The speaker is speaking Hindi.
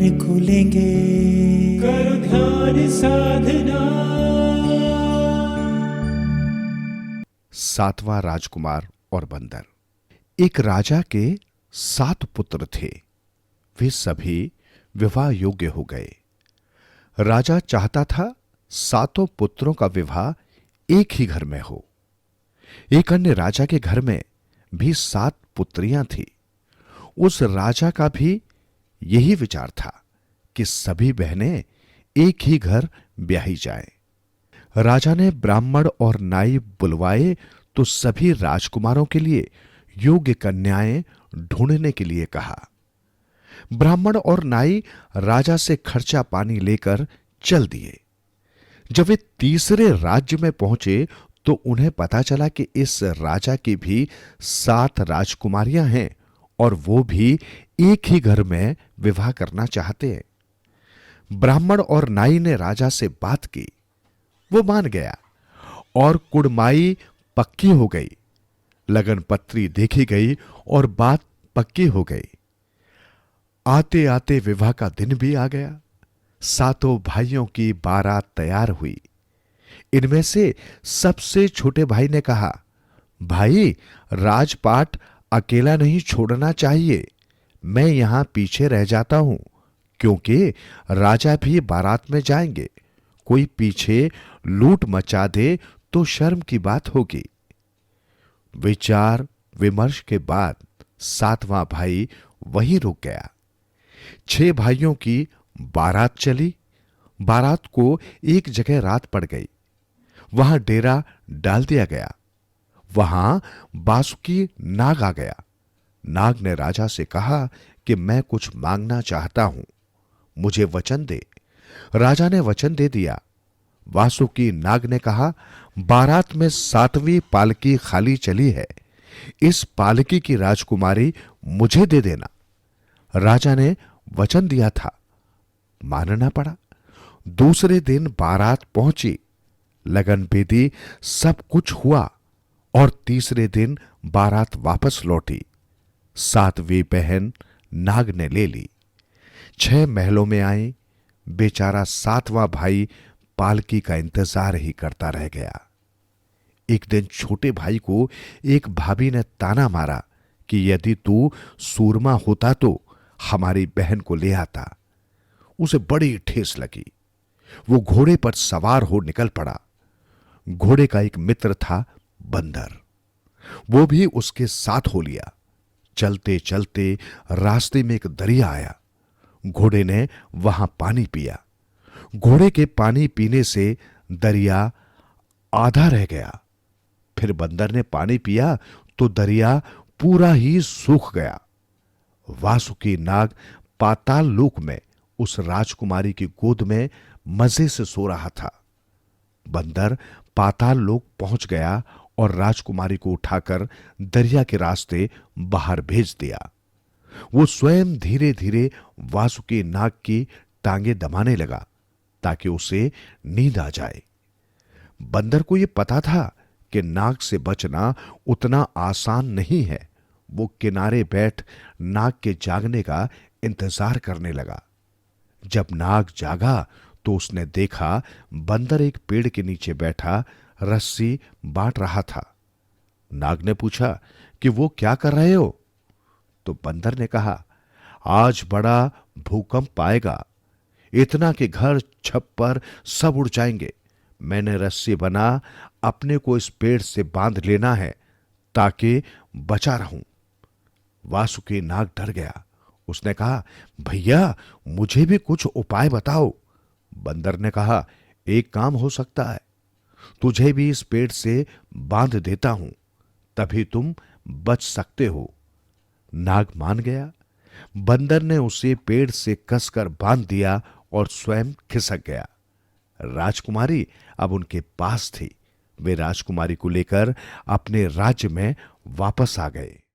नेत्र खुलेंगे। करो ध्यान साधना। सातवां राजकुमार और बंदर। एक राजा के 7 पुत्र थे। वे सभी विवाह योग्य हो गए। राजा चाहता था 7 पुत्रों का विवाह एक ही घर में हो। एक अन्य राजा के घर में भी 7 पुत्रियां थी। उस राजा का भी यही विचार था कि सभी बहनें एक ही घर ब्याही जाएं। राजा ने ब्राह्मण और नाई बुलवाए तो सभी राजकुमारों के लिए योग्य कन्याएं ढूंढने के लिए कहा। ब्राह्मण और नाई राजा से खर्चा पानी लेकर चल दिए। जब वे तीसरे राज्य में पहुंचे तो उन्हें पता चला कि इस राजा की भी 7 राजकुमारियां हैं और वो भी एक ही घर में विवाह करना चाहते हैं। ब्राह्मण और नाई ने राजा से बात की। वो मान गया और कुड़माई पक्की हो गई। लगन पत्री देखी गई और बात पक्की हो गई। आते आते विवाह का दिन भी आ गया। 7 भाइयों की बारात तैयार हुई। इनमें से सबसे छोटे भाई ने कहा, भाई, राजपाट अकेला नहीं छोड़ना चाहिए। मैं यहां पीछे रह जाता हूं क्योंकि राजा भी बारात में जाएंगे। कोई पीछे लूट मचा दे तो शर्म की बात होगी। विचार विमर्श के बाद 7वां भाई वहीं रुक गया। 6 भाइयों की बारात चली। बारात को एक जगह रात पड़ गई। वहां डेरा डाल दिया गया। वहां बासुकी नाग आ गया। नाग ने राजा से कहा कि मैं कुछ मांगना चाहता हूं, मुझे वचन दे। राजा ने वचन दे दिया। वासुकी नाग ने कहा, बारात में 7वीं पालकी खाली चली है। इस पालकी की राजकुमारी मुझे दे देना। राजा ने वचन दिया था, मानना पड़ा। दूसरे दिन बारात पहुंची। लगन बेदी सब कुछ हुआ और तीसरे दिन बारात वापस लौटी। 7वीं बहन नाग ने ले ली। 6 महलों में आई। बेचारा 7वां भाई पालकी का इंतजार ही करता रह गया। एक दिन छोटे भाई को एक भाभी ने ताना मारा कि यदि तू सूरमा होता तो हमारी बहन को ले आता। उसे बड़ी ठेस लगी। वो घोड़े पर सवार हो निकल पड़ा। घोड़े का एक मित्र था बंदर। वो भी उसके साथ हो लिया। चलते चलते रास्ते में एक दरिया आया। घोड़े ने वहां पानी पिया। घोड़े के पानी पीने से दरिया आधा रह गया। फिर बंदर ने पानी पिया तो दरिया पूरा ही सूख गया। वासुकी नाग पाताल लोक में उस राजकुमारी की गोद में मजे से सो रहा था। बंदर पाताल लोक पहुंच गया और राजकुमारी को उठाकर दरिया के रास्ते बाहर भेज दिया। वो स्वयं धीरे धीरे वासुकी नाग की टांगें दबाने लगा ताकि उसे नींद आ जाए। बंदर को यह पता था कि नाग से बचना उतना आसान नहीं है। वो किनारे बैठ नाग के जागने का इंतजार करने लगा। जब नाग जागा तो उसने देखा बंदर एक पेड़ के नीचे बैठा रस्सी बांट रहा था। नाग ने पूछा कि वो क्या कर रहे हो? तो बंदर ने कहा, आज बड़ा भूकंप आएगा। इतना कि घर छप्पर सब उड़ जाएंगे। मैंने रस्सी बना अपने को इस पेड़ से बांध लेना है ताकि बचा रहूं। वासुकी नाग डर गया। उसने कहा, भैया, मुझे भी कुछ उपाय बताओ। बंदर ने कहा, एक काम हो सकता है। तुझे भी इस पेड़ से बांध देता हूं, तभी तुम बच सकते हो। नाग मान गया। बंदर ने उसे पेड़ से कसकर बांध दिया और स्वयं खिसक गया। राजकुमारी अब उनके पास थी। वे राजकुमारी को लेकर अपने राज्य में वापस आ गए।